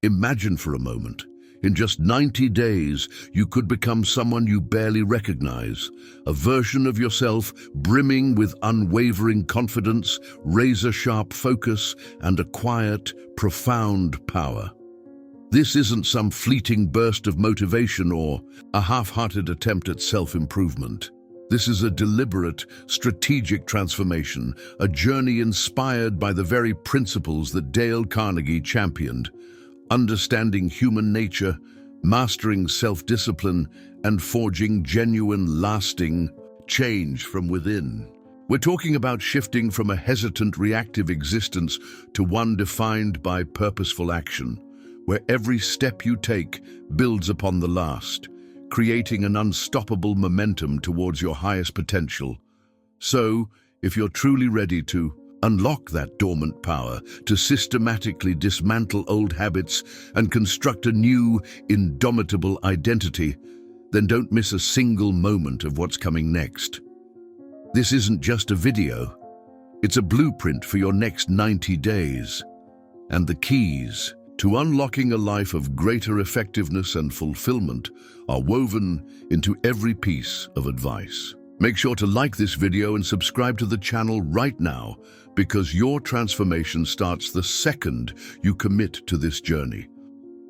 Imagine for a moment, in just 90 days, you could become someone you barely recognize, a version of yourself brimming with unwavering confidence, razor-sharp focus, and a quiet, profound power. This isn't some fleeting burst of motivation or a half-hearted attempt at self-improvement. This is a deliberate, strategic transformation, a journey inspired by the very principles that Dale Carnegie championed: understanding human nature, mastering self-discipline, and forging genuine, lasting change from within. We're talking about shifting from a hesitant, reactive existence to one defined by purposeful action, where every step you take builds upon the last, creating an unstoppable momentum towards your highest potential. So, if you're truly ready to unlock that dormant power, to systematically dismantle old habits and construct a new, indomitable identity, then don't miss a single moment of what's coming next. This isn't just a video, it's a blueprint for your next 90 days. And the keys to unlocking a life of greater effectiveness and fulfillment are woven into every piece of advice. Make sure to like this video and subscribe to the channel right now, because your transformation starts the second you commit to this journey.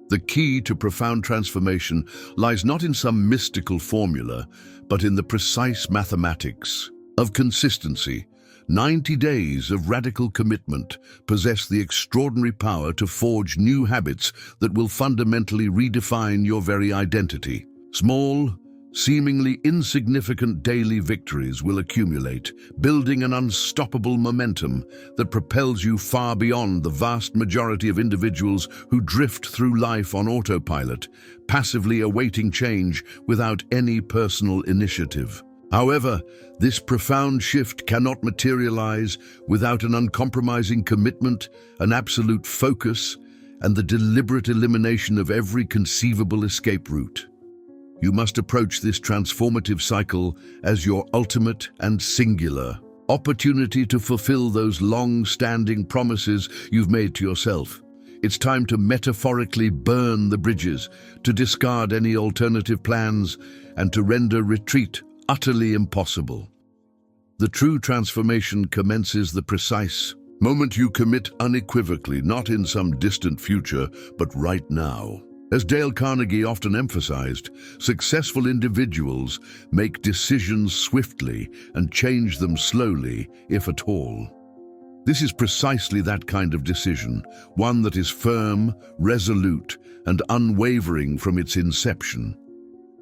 The key to profound transformation lies not in some mystical formula, but in the precise mathematics of consistency. 90 days of radical commitment possess the extraordinary power to forge new habits that will fundamentally redefine your very identity. Small, seemingly insignificant daily victories will accumulate, building an unstoppable momentum that propels you far beyond the vast majority of individuals who drift through life on autopilot, passively awaiting change without any personal initiative. However, this profound shift cannot materialize without an uncompromising commitment, an absolute focus, and the deliberate elimination of every conceivable escape route. You must approach this transformative cycle as your ultimate and singular opportunity to fulfill those long-standing promises you've made to yourself. It's time to metaphorically burn the bridges, to discard any alternative plans, and to render retreat utterly impossible. The true transformation commences the precise moment you commit unequivocally, not in some distant future, but right now. As Dale Carnegie often emphasized, successful individuals make decisions swiftly and change them slowly, if at all. This is precisely that kind of decision, one that is firm, resolute, and unwavering from its inception.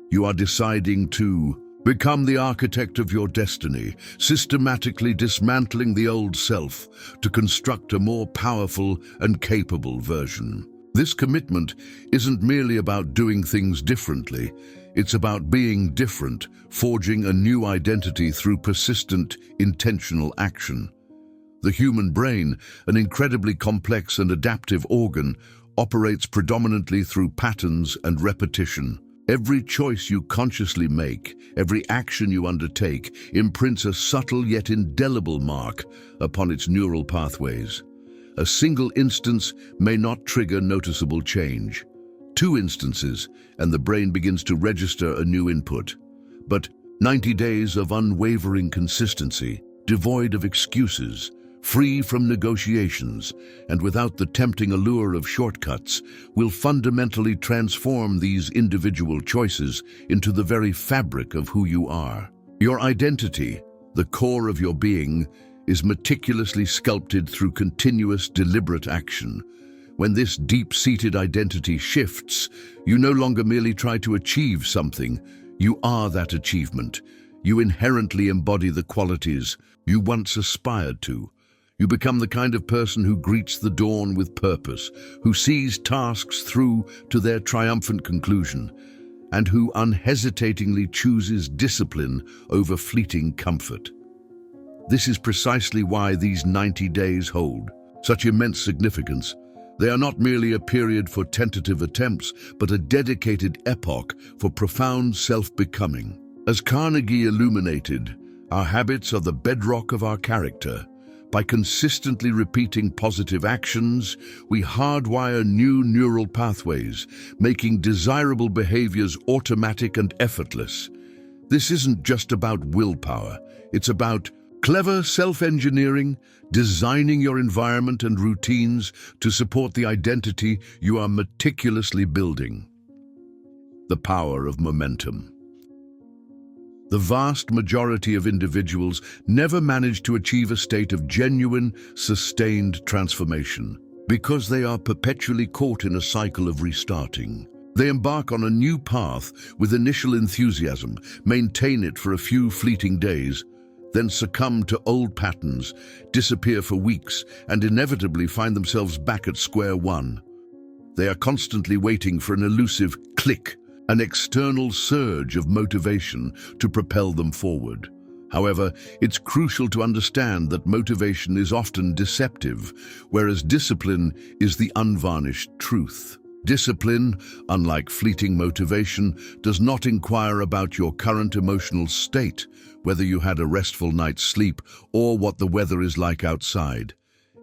You are deciding to become the architect of your destiny, systematically dismantling the old self to construct a more powerful and capable version. This commitment isn't merely about doing things differently, it's about being different, forging a new identity through persistent, intentional action. The human brain, an incredibly complex and adaptive organ, operates predominantly through patterns and repetition. Every choice you consciously make, every action you undertake, imprints a subtle yet indelible mark upon its neural pathways. A single instance may not trigger noticeable change. 2 instances, and the brain begins to register a new input. But 90 days of unwavering consistency, devoid of excuses, free from negotiations, and without the tempting allure of shortcuts, will fundamentally transform these individual choices into the very fabric of who you are. Your identity, the core of your being, is meticulously sculpted through continuous, deliberate action. When this deep-seated identity shifts, you no longer merely try to achieve something, you are that achievement. You inherently embody the qualities you once aspired to. You become the kind of person who greets the dawn with purpose, who sees tasks through to their triumphant conclusion, and who unhesitatingly chooses discipline over fleeting comfort. This is precisely why these 90 days hold such immense significance. They are not merely a period for tentative attempts, but a dedicated epoch for profound self-becoming. As Carnegie illuminated, our habits are the bedrock of our character. By consistently repeating positive actions, we hardwire new neural pathways, making desirable behaviors automatic and effortless. This isn't just about willpower, it's about clever self-engineering, designing your environment and routines to support the identity you are meticulously building. The power of momentum. The vast majority of individuals never manage to achieve a state of genuine, sustained transformation because they are perpetually caught in a cycle of restarting. They embark on a new path with initial enthusiasm, maintain it for a few fleeting days, then succumb to old patterns, disappear for weeks, and inevitably find themselves back at square one. They are constantly waiting for an elusive click, an external surge of motivation to propel them forward. However, it's crucial to understand that motivation is often deceptive, whereas discipline is the unvarnished truth. Discipline, unlike fleeting motivation, does not inquire about your current emotional state, whether you had a restful night's sleep or what the weather is like outside.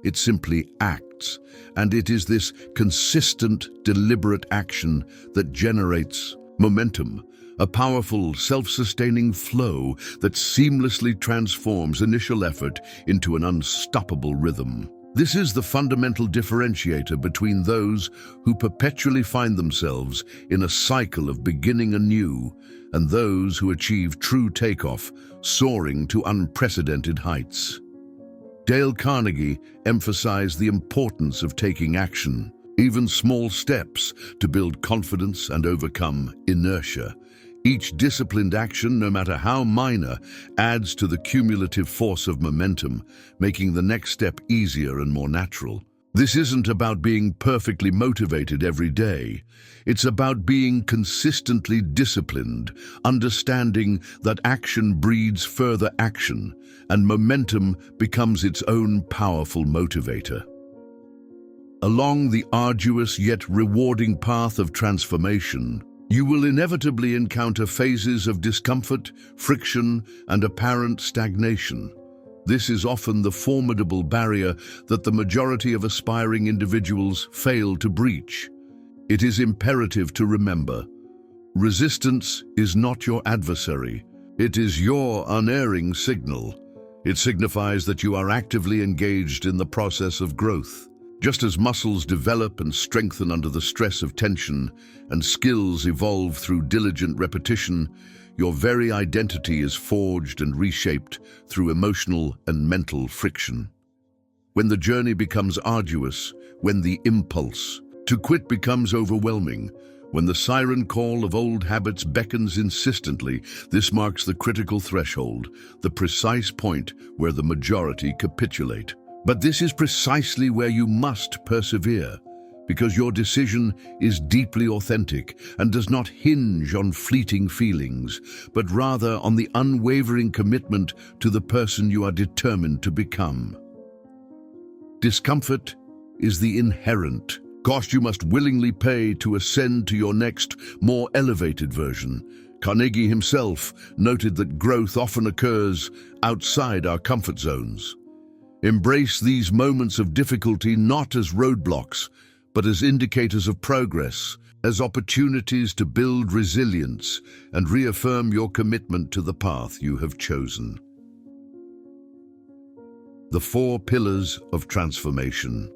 It simply acts, and it is this consistent, deliberate action that generates momentum, a powerful, self-sustaining flow that seamlessly transforms initial effort into an unstoppable rhythm. This is the fundamental differentiator between those who perpetually find themselves in a cycle of beginning anew and those who achieve true takeoff, soaring to unprecedented heights. Dale Carnegie emphasized the importance of taking action, even small steps, to build confidence and overcome inertia. Each disciplined action, no matter how minor, adds to the cumulative force of momentum, making the next step easier and more natural. This isn't about being perfectly motivated every day. It's about being consistently disciplined, understanding that action breeds further action, and momentum becomes its own powerful motivator. Along the arduous yet rewarding path of transformation, you will inevitably encounter phases of discomfort, friction, and apparent stagnation. This is often the formidable barrier that the majority of aspiring individuals fail to breach. It is imperative to remember, resistance is not your adversary. It is your unerring signal. It signifies that you are actively engaged in the process of growth. Just as muscles develop and strengthen under the stress of tension and skills evolve through diligent repetition, your very identity is forged and reshaped through emotional and mental friction. When the journey becomes arduous, when the impulse to quit becomes overwhelming, when the siren call of old habits beckons insistently, this marks the critical threshold, the precise point where the majority capitulate. But this is precisely where you must persevere, because your decision is deeply authentic and does not hinge on fleeting feelings, but rather on the unwavering commitment to the person you are determined to become. Discomfort is the inherent cost you must willingly pay to ascend to your next, more elevated version. Carnegie himself noted that growth often occurs outside our comfort zones. Embrace these moments of difficulty not as roadblocks, but as indicators of progress, as opportunities to build resilience and reaffirm your commitment to the path you have chosen. The 4 pillars of transformation.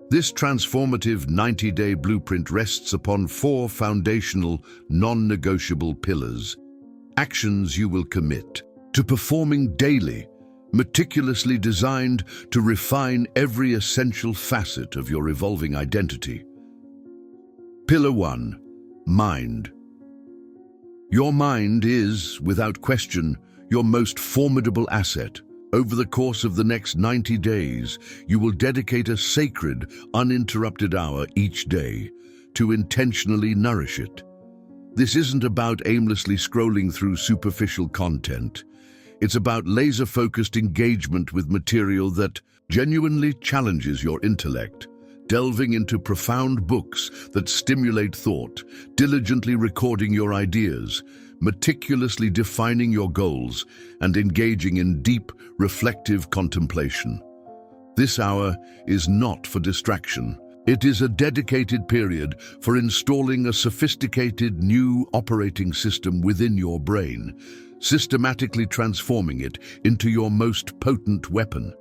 This transformative 90-day blueprint rests upon 4 foundational, non-negotiable pillars, actions you will commit to performing daily, meticulously designed to refine every essential facet of your evolving identity. Pillar 1. Mind. Your mind is, without question, your most formidable asset. Over the course of the next 90 days, you will dedicate a sacred, uninterrupted hour each day to intentionally nourish it. This isn't about aimlessly scrolling through superficial content. It's about laser-focused engagement with material that genuinely challenges your intellect, delving into profound books that stimulate thought, diligently recording your ideas, meticulously defining your goals and engaging in deep, reflective contemplation. This hour is not for distraction. It is a dedicated period for installing a sophisticated new operating system within your brain, systematically transforming it into your most potent weapon.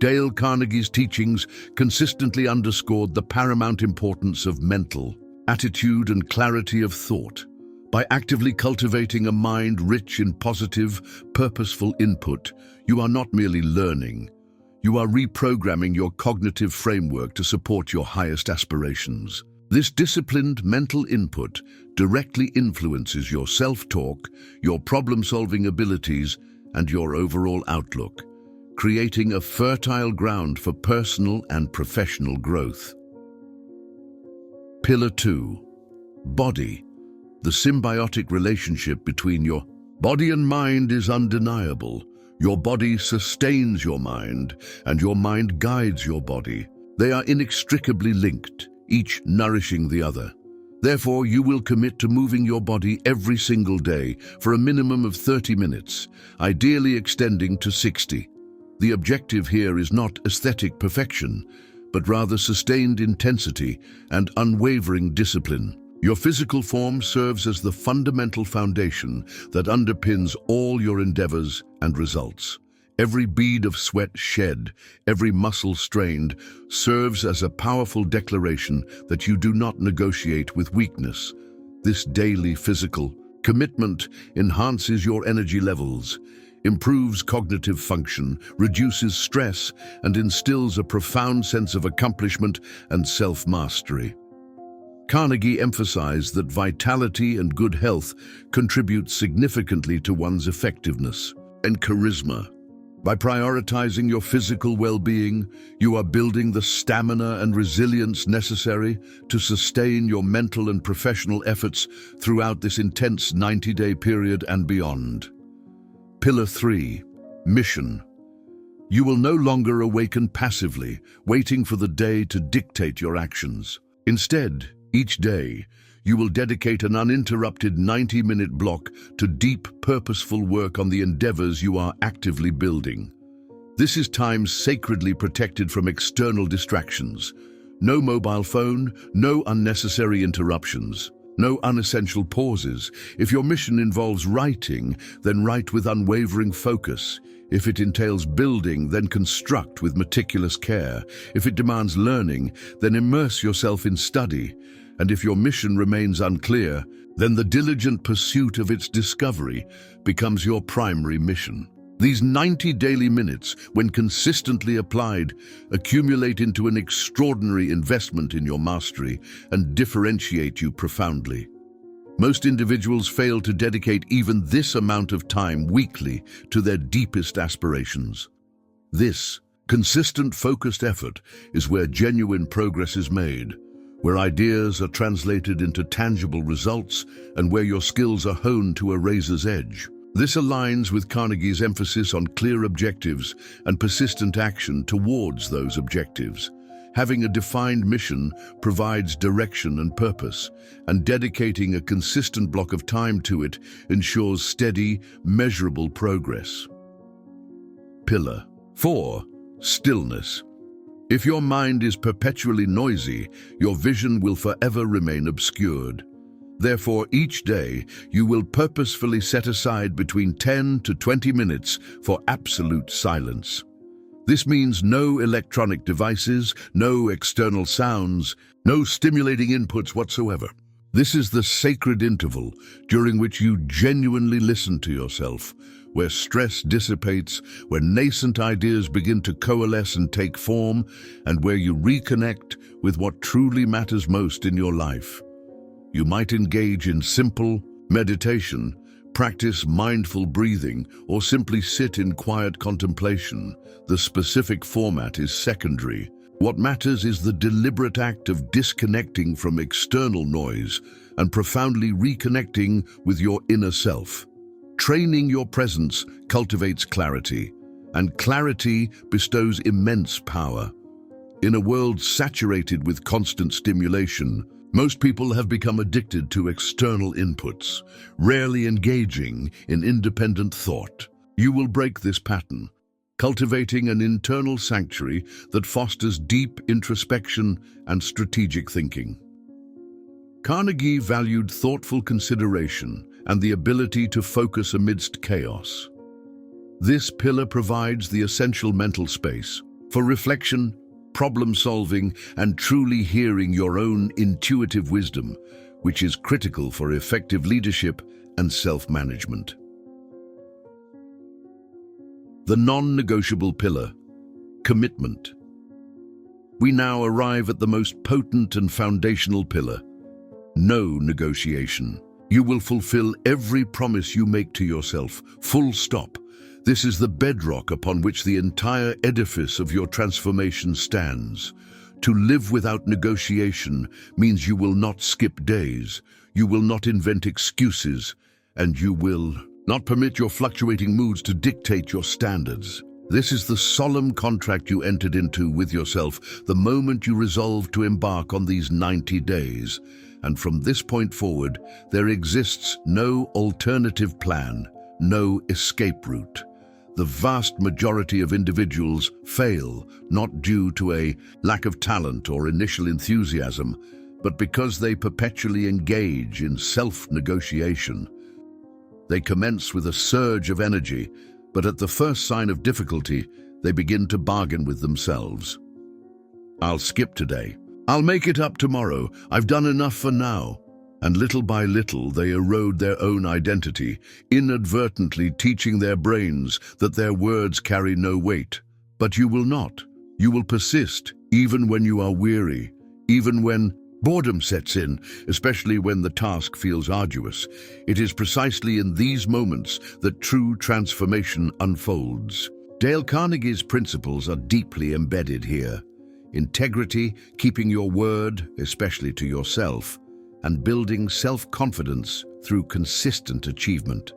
Dale Carnegie's teachings consistently underscored the paramount importance of mental attitude and clarity of thought. By actively cultivating a mind rich in positive, purposeful input, you are not merely learning. You are reprogramming your cognitive framework to support your highest aspirations. This disciplined mental input directly influences your self-talk, your problem-solving abilities, and your overall outlook, creating a fertile ground for personal and professional growth. Pillar 2. Body. The symbiotic relationship between your body and mind is undeniable. Your body sustains your mind, and your mind guides your body. They are inextricably linked, each nourishing the other. Therefore, you will commit to moving your body every single day for a minimum of 30 minutes, ideally extending to 60. The objective here is not aesthetic perfection, but rather sustained intensity and unwavering discipline. Your physical form serves as the fundamental foundation that underpins all your endeavors and results. Every bead of sweat shed, every muscle strained, serves as a powerful declaration that you do not negotiate with weakness. This daily physical commitment enhances your energy levels, improves cognitive function, reduces stress, and instills a profound sense of accomplishment and self-mastery. Carnegie emphasized that vitality and good health contribute significantly to one's effectiveness and charisma. By prioritizing your physical well-being, you are building the stamina and resilience necessary to sustain your mental and professional efforts throughout this intense 90-day period and beyond. Pillar 3. Mission. You will no longer awaken passively, waiting for the day to dictate your actions. Instead, each day, you will dedicate an uninterrupted 90-minute block to deep, purposeful work on the endeavors you are actively building. This is time sacredly protected from external distractions. No mobile phone, no unnecessary interruptions. No unessential pauses. If your mission involves writing, then write with unwavering focus. If it entails building, then construct with meticulous care. If it demands learning, then immerse yourself in study. And if your mission remains unclear, then the diligent pursuit of its discovery becomes your primary mission. These 90 daily minutes, when consistently applied, accumulate into an extraordinary investment in your mastery and differentiate you profoundly. Most individuals fail to dedicate even this amount of time weekly to their deepest aspirations. This consistent, focused effort is where genuine progress is made, where ideas are translated into tangible results, and where your skills are honed to a razor's edge. This aligns with Carnegie's emphasis on clear objectives and persistent action towards those objectives. Having a defined mission provides direction and purpose, and dedicating a consistent block of time to it ensures steady, measurable progress. Pillar 4. Stillness. If your mind is perpetually noisy, your vision will forever remain obscured. Therefore, each day, you will purposefully set aside between 10 to 20 minutes for absolute silence. This means no electronic devices, no external sounds, no stimulating inputs whatsoever. This is the sacred interval during which you genuinely listen to yourself, where stress dissipates, where nascent ideas begin to coalesce and take form, and where you reconnect with what truly matters most in your life. You might engage in simple meditation, practice mindful breathing, or simply sit in quiet contemplation. The specific format is secondary. What matters is the deliberate act of disconnecting from external noise and profoundly reconnecting with your inner self. Training your presence cultivates clarity, and clarity bestows immense power. In a world saturated with constant stimulation, Most people have become addicted to external inputs, rarely engaging in independent thought. You will break this pattern, cultivating an internal sanctuary that fosters deep introspection and strategic thinking. Carnegie valued thoughtful consideration and the ability to focus amidst chaos. This pillar provides the essential mental space for reflection, problem-solving, and truly hearing your own intuitive wisdom, which is critical for effective leadership and self-management. The non-negotiable pillar, commitment. We now arrive at the most potent and foundational pillar, no negotiation. You will fulfill every promise you make to yourself, full stop. This is the bedrock upon which the entire edifice of your transformation stands. To live without negotiation means you will not skip days, you will not invent excuses, and you will not permit your fluctuating moods to dictate your standards. This is the solemn contract you entered into with yourself the moment you resolved to embark on these 90 days. And from this point forward, there exists no alternative plan, no escape route. The vast majority of individuals fail not due to a lack of talent or initial enthusiasm, but because they perpetually engage in self-negotiation. They commence with a surge of energy, but at the first sign of difficulty, they begin to bargain with themselves. I'll skip today. I'll make it up tomorrow. I've done enough for now. And little by little, they erode their own identity, inadvertently teaching their brains that their words carry no weight. But you will not. You will persist, even when you are weary, even when boredom sets in, especially when the task feels arduous. It is precisely in these moments that true transformation unfolds. Dale Carnegie's principles are deeply embedded here. Integrity, keeping your word, especially to yourself, and building self-confidence through consistent achievement.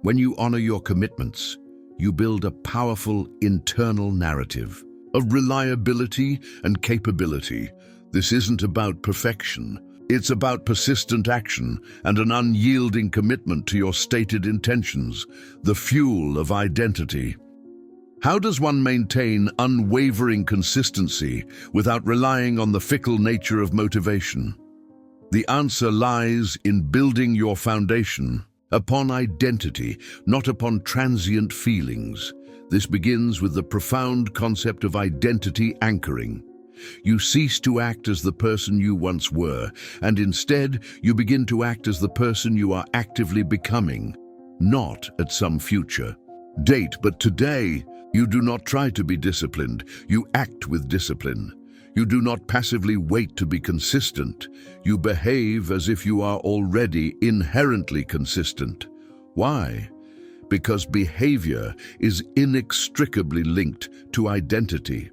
When you honor your commitments, you build a powerful internal narrative of reliability and capability. This isn't about perfection. It's about persistent action and an unyielding commitment to your stated intentions, the fuel of identity. How does one maintain unwavering consistency without relying on the fickle nature of motivation? The answer lies in building your foundation upon identity, not upon transient feelings. This begins with the profound concept of identity anchoring. You cease to act as the person you once were, and instead you begin to act as the person you are actively becoming, not at some future date, but today. You do not try to be disciplined, you act with discipline. You do not passively wait to be consistent. You behave as if you are already inherently consistent. Why? Because behavior is inextricably linked to identity.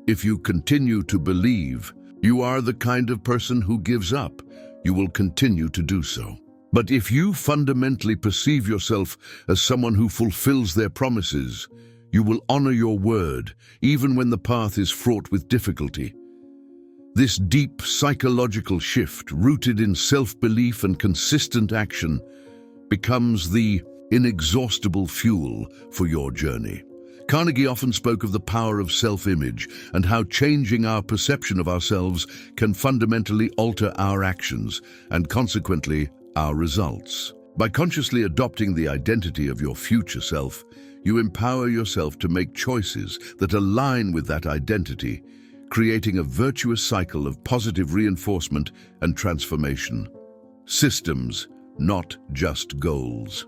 If you continue to believe you are the kind of person who gives up, you will continue to do so. But if you fundamentally perceive yourself as someone who fulfills their promises, you will honor your word, even when the path is fraught with difficulty. This deep psychological shift, rooted in self-belief and consistent action, becomes the inexhaustible fuel for your journey. Carnegie often spoke of the power of self-image and how changing our perception of ourselves can fundamentally alter our actions and consequently our results. By consciously adopting the identity of your future self, you empower yourself to make choices that align with that identity, creating a virtuous cycle of positive reinforcement and transformation. Systems, not just goals.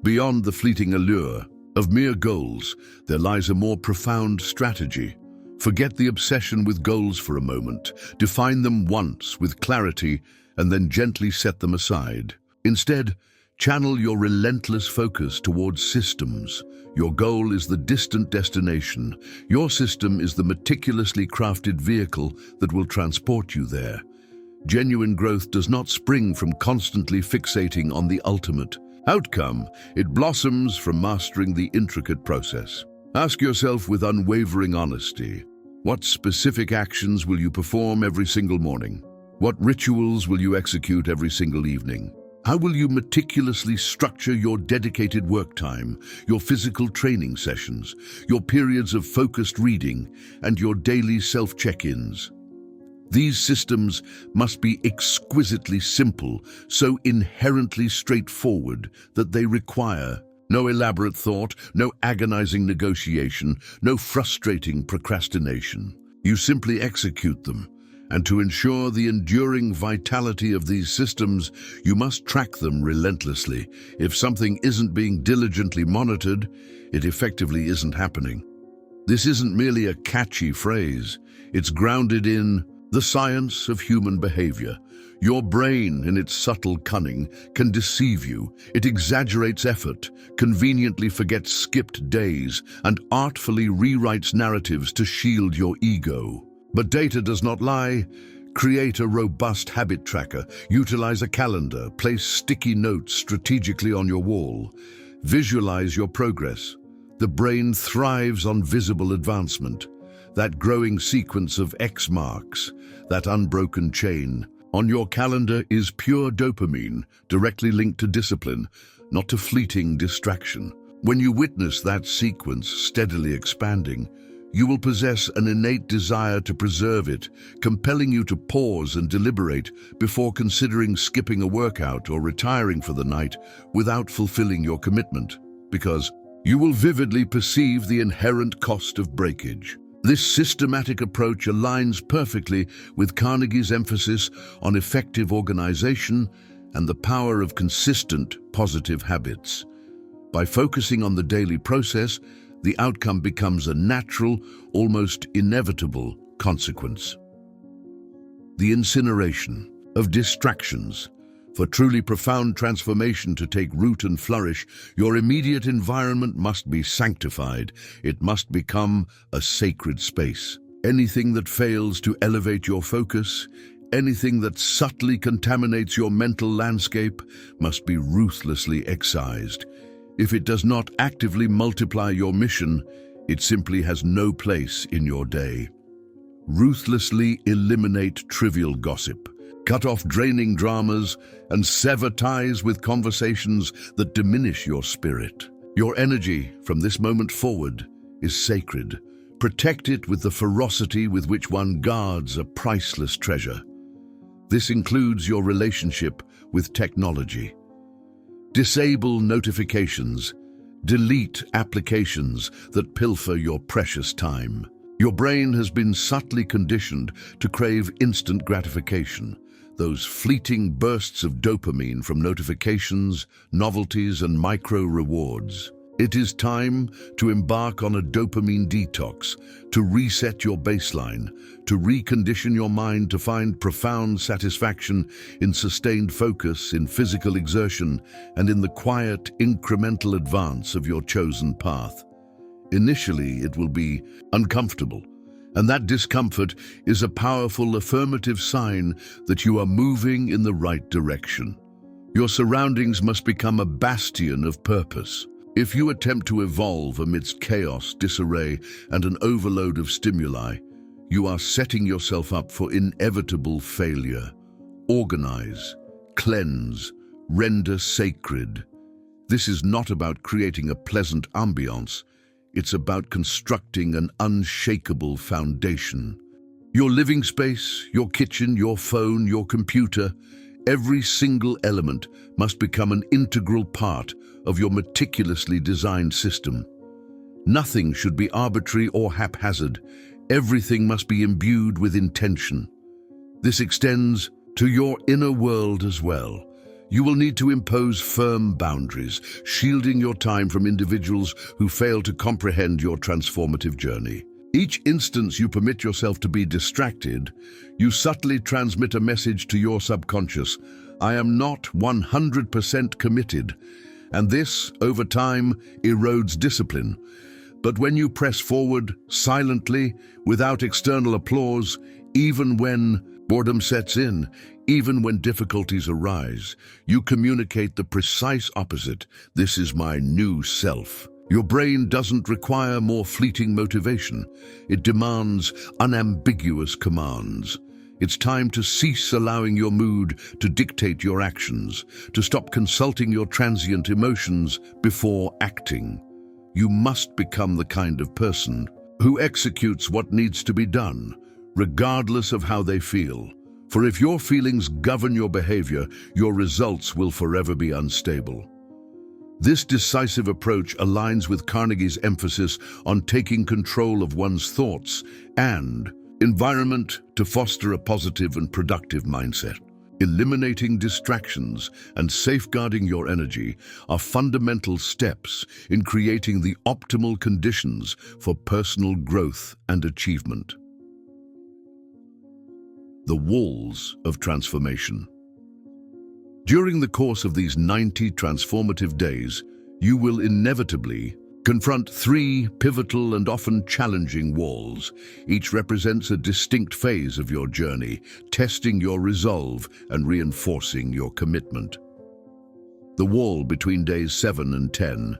Beyond the fleeting allure of mere goals, there lies a more profound strategy. Forget the obsession with goals for a moment. Define them once with clarity and then gently set them aside. Instead, channel your relentless focus towards systems. Your goal is the distant destination. Your system is the meticulously crafted vehicle that will transport you there. Genuine growth does not spring from constantly fixating on the ultimate outcome. It blossoms from mastering the intricate process. Ask yourself with unwavering honesty, What specific actions will you perform every single morning? What rituals will you execute every single evening? How will you meticulously structure your dedicated work time, your physical training sessions, your periods of focused reading, and your daily self-check-ins? These systems must be exquisitely simple, so inherently straightforward that they require no elaborate thought, no agonizing negotiation, no frustrating procrastination. You simply execute them. And to ensure the enduring vitality of these systems, you must track them relentlessly. If something isn't being diligently monitored, it effectively isn't happening. This isn't merely a catchy phrase. It's grounded in the science of human behavior. Your brain, in its subtle cunning, can deceive you. It exaggerates effort, conveniently forgets skipped days, and artfully rewrites narratives to shield your ego. But data does not lie. Create a robust habit tracker. Utilize a calendar. Place sticky notes strategically on your wall. Visualize your progress. The brain thrives on visible advancement. That growing sequence of X marks, that unbroken chain. On your calendar is pure dopamine, directly linked to discipline, not to fleeting distraction. When you witness that sequence steadily expanding, you will possess an innate desire to preserve it, compelling you to pause and deliberate before considering skipping a workout or retiring for the night without fulfilling your commitment, because you will vividly perceive the inherent cost of breakage. This systematic approach aligns perfectly with Carnegie's emphasis on effective organization and the power of consistent, positive habits. By focusing on the daily process, the outcome becomes a natural, almost inevitable consequence. The incineration of distractions. For truly profound transformation to take root and flourish, your immediate environment must be sanctified. It must become a sacred space. Anything that fails to elevate your focus, anything that subtly contaminates your mental landscape, must be ruthlessly excised. If it does not actively multiply your mission, it simply has no place in your day. Ruthlessly eliminate trivial gossip. Cut off draining dramas and sever ties with conversations that diminish your spirit. Your energy, from this moment forward, is sacred. Protect it with the ferocity with which one guards a priceless treasure. This includes your relationship with technology. Disable notifications. Delete applications that pilfer your precious time. Your brain has been subtly conditioned to crave instant gratification. Those fleeting bursts of dopamine from notifications, novelties, and micro-rewards. It is time to embark on a dopamine detox, to reset your baseline, to recondition your mind to find profound satisfaction in sustained focus, in physical exertion, and in the quiet, incremental advance of your chosen path. Initially, it will be uncomfortable, and that discomfort is a powerful affirmative sign that you are moving in the right direction. Your surroundings must become a bastion of purpose. If you attempt to evolve amidst chaos, disarray, and an overload of stimuli, you are setting yourself up for inevitable failure. Organize, cleanse, render sacred. This is not about creating a pleasant ambiance. It's about constructing an unshakable foundation. Your living space, your kitchen, your phone, your computer, every single element must become an integral part of your meticulously designed system. Nothing should be arbitrary or haphazard. Everything must be imbued with intention. This extends to your inner world as well. You will need to impose firm boundaries, shielding your time from individuals who fail to comprehend your transformative journey. Each instance you permit yourself to be distracted, you subtly transmit a message to your subconscious. I am not 100% committed, and this, over time, erodes discipline. But when you press forward, silently, without external applause, even when boredom sets in, even when difficulties arise, you communicate the precise opposite. This is my new self. Your brain doesn't require more fleeting motivation. It demands unambiguous commands. It's time to cease allowing your mood to dictate your actions, to stop consulting your transient emotions before acting. You must become the kind of person who executes what needs to be done, regardless of how they feel. For if your feelings govern your behavior, your results will forever be unstable. This decisive approach aligns with Carnegie's emphasis on taking control of one's thoughts and environment to foster a positive and productive mindset. Eliminating distractions and safeguarding your energy are fundamental steps in creating the optimal conditions for personal growth and achievement. The walls of transformation. During the course of these 90 transformative days, you will inevitably confront 3 pivotal and often challenging walls. Each represents a distinct phase of your journey, testing your resolve and reinforcing your commitment. The wall between days 7 and 10.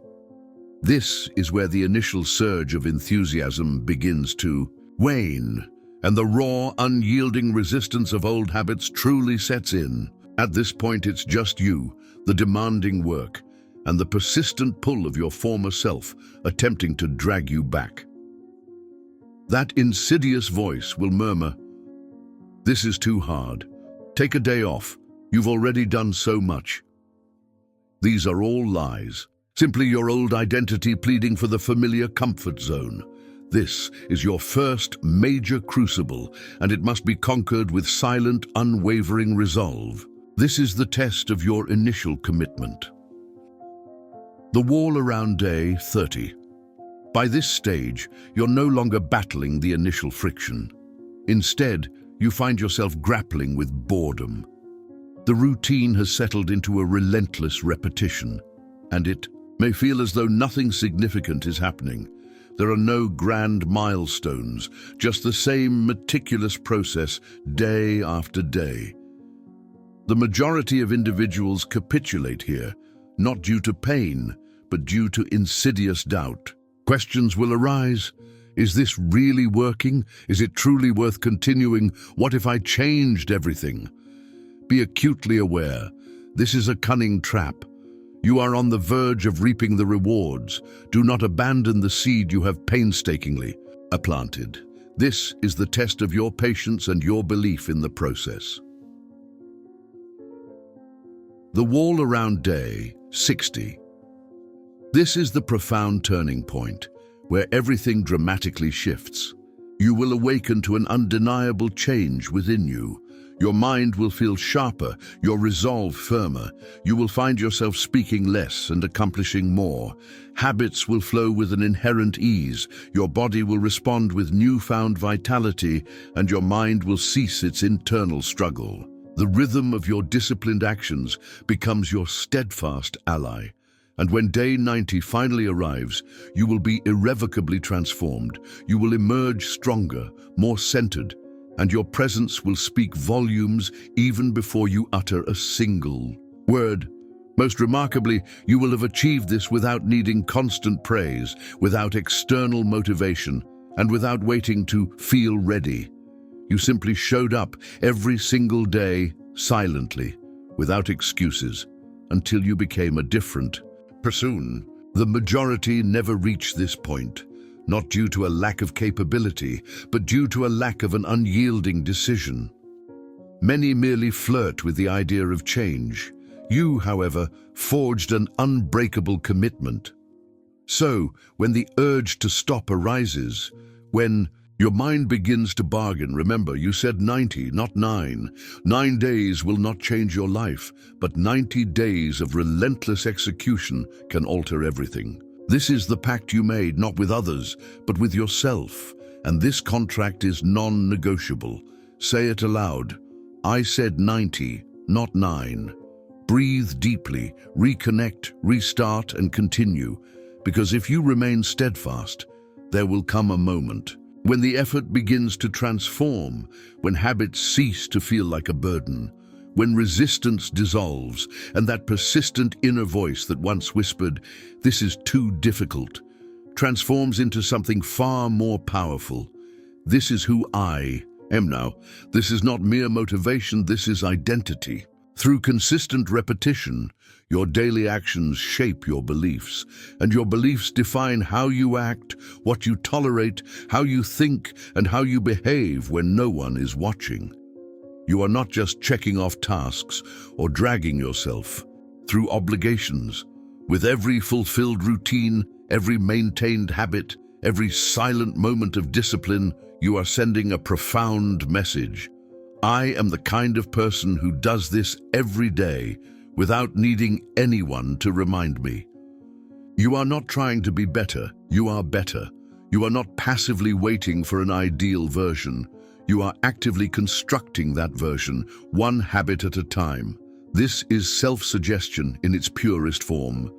This is where the initial surge of enthusiasm begins to wane, and the raw, unyielding resistance of old habits truly sets in. At this point, it's just you, the demanding work, and the persistent pull of your former self attempting to drag you back. That insidious voice will murmur, "This is too hard. Take a day off. You've already done so much." These are all lies, simply your old identity pleading for the familiar comfort zone. This is your first major crucible, and it must be conquered with silent, unwavering resolve. This is the test of your initial commitment. The wall around day 30. By this stage, you're no longer battling the initial friction. Instead, you find yourself grappling with boredom. The routine has settled into a relentless repetition, and it may feel as though nothing significant is happening. There are no grand milestones, just the same meticulous process day after day. The majority of individuals capitulate here, not due to pain, but due to insidious doubt. Questions will arise. Is this really working? Is it truly worth continuing? What if I changed everything? Be acutely aware. This is a cunning trap. You are on the verge of reaping the rewards. Do not abandon the seed you have painstakingly planted. This is the test of your patience and your belief in the process. The wall around day 60. This is the profound turning point, where everything dramatically shifts. You will awaken to an undeniable change within you. Your mind will feel sharper, your resolve firmer. You will find yourself speaking less and accomplishing more. Habits will flow with an inherent ease. Your body will respond with newfound vitality, and your mind will cease its internal struggle. The rhythm of your disciplined actions becomes your steadfast ally. And when day 90 finally arrives, you will be irrevocably transformed. You will emerge stronger, more centered, and your presence will speak volumes even before you utter a single word. Most remarkably, you will have achieved this without needing constant praise, without external motivation, and without waiting to feel ready. You simply showed up every single day, silently, without excuses, until you became a different person. The majority never reach this point, not due to a lack of capability, but due to a lack of an unyielding decision. Many merely flirt with the idea of change. You, however, forged an unbreakable commitment. So, when the urge to stop arises, when your mind begins to bargain, remember, you said 90, not 9. 9 days will not change your life, but 90 days of relentless execution can alter everything. This is the pact you made, not with others, but with yourself. And this contract is non-negotiable. Say it aloud. I said 90, not 9. Breathe deeply, reconnect, restart, and continue. Because if you remain steadfast, there will come a moment when the effort begins to transform, when habits cease to feel like a burden, when resistance dissolves and that persistent inner voice that once whispered, "This is too difficult," transforms into something far more powerful. "This is who I am now." This is not mere motivation, this is identity. Through consistent repetition, your daily actions shape your beliefs, and your beliefs define how you act, what you tolerate, how you think, and how you behave when no one is watching. You are not just checking off tasks or dragging yourself through obligations. With every fulfilled routine, every maintained habit, every silent moment of discipline, you are sending a profound message. I am the kind of person who does this every day without needing anyone to remind me. You are not trying to be better, you are better. You are not passively waiting for an ideal version. You are actively constructing that version, one habit at a time. This is self-suggestion in its purest form.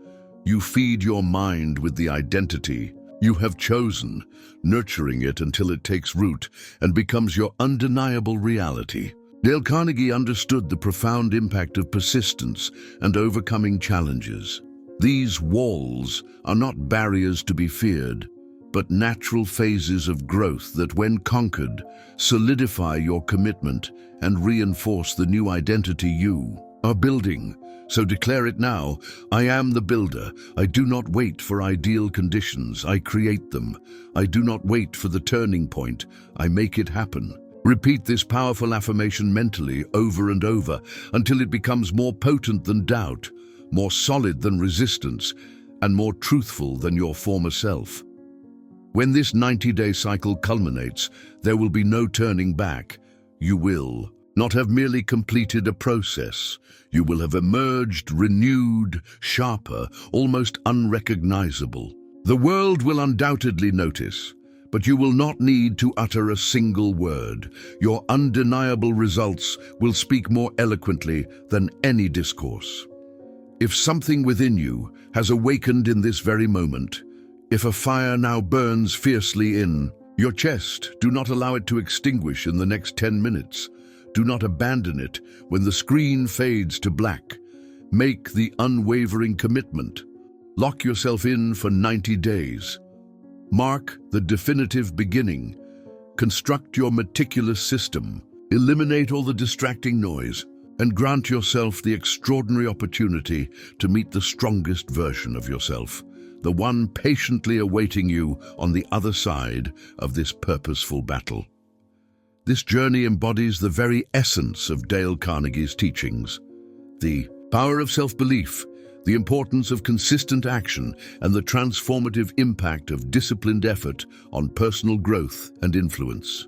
You feed your mind with the identity you have chosen, nurturing it until it takes root and becomes your undeniable reality. Dale Carnegie understood the profound impact of persistence and overcoming challenges. These walls are not barriers to be feared, but natural phases of growth that, when conquered, solidify your commitment and reinforce the new identity you are building. So declare it now: I am the builder. I do not wait for ideal conditions, I create them. I do not wait for the turning point, I make it happen. Repeat this powerful affirmation mentally over and over until it becomes more potent than doubt, more solid than resistance, and more truthful than your former self. When this 90-day cycle culminates, there will be no turning back. You will not have merely completed a process. You will have emerged renewed, sharper, almost unrecognizable. The world will undoubtedly notice, but you will not need to utter a single word. Your undeniable results will speak more eloquently than any discourse. If something within you has awakened in this very moment, if a fire now burns fiercely in your chest, do not allow it to extinguish in the next 10 minutes. Do not abandon it when the screen fades to black. Make the unwavering commitment. Lock yourself in for 90 days. Mark the definitive beginning. Construct your meticulous system. Eliminate all the distracting noise and grant yourself the extraordinary opportunity to meet the strongest version of yourself, the one patiently awaiting you on the other side of this purposeful battle. This journey embodies the very essence of Dale Carnegie's teachings: the power of self-belief, the importance of consistent action, and the transformative impact of disciplined effort on personal growth and influence.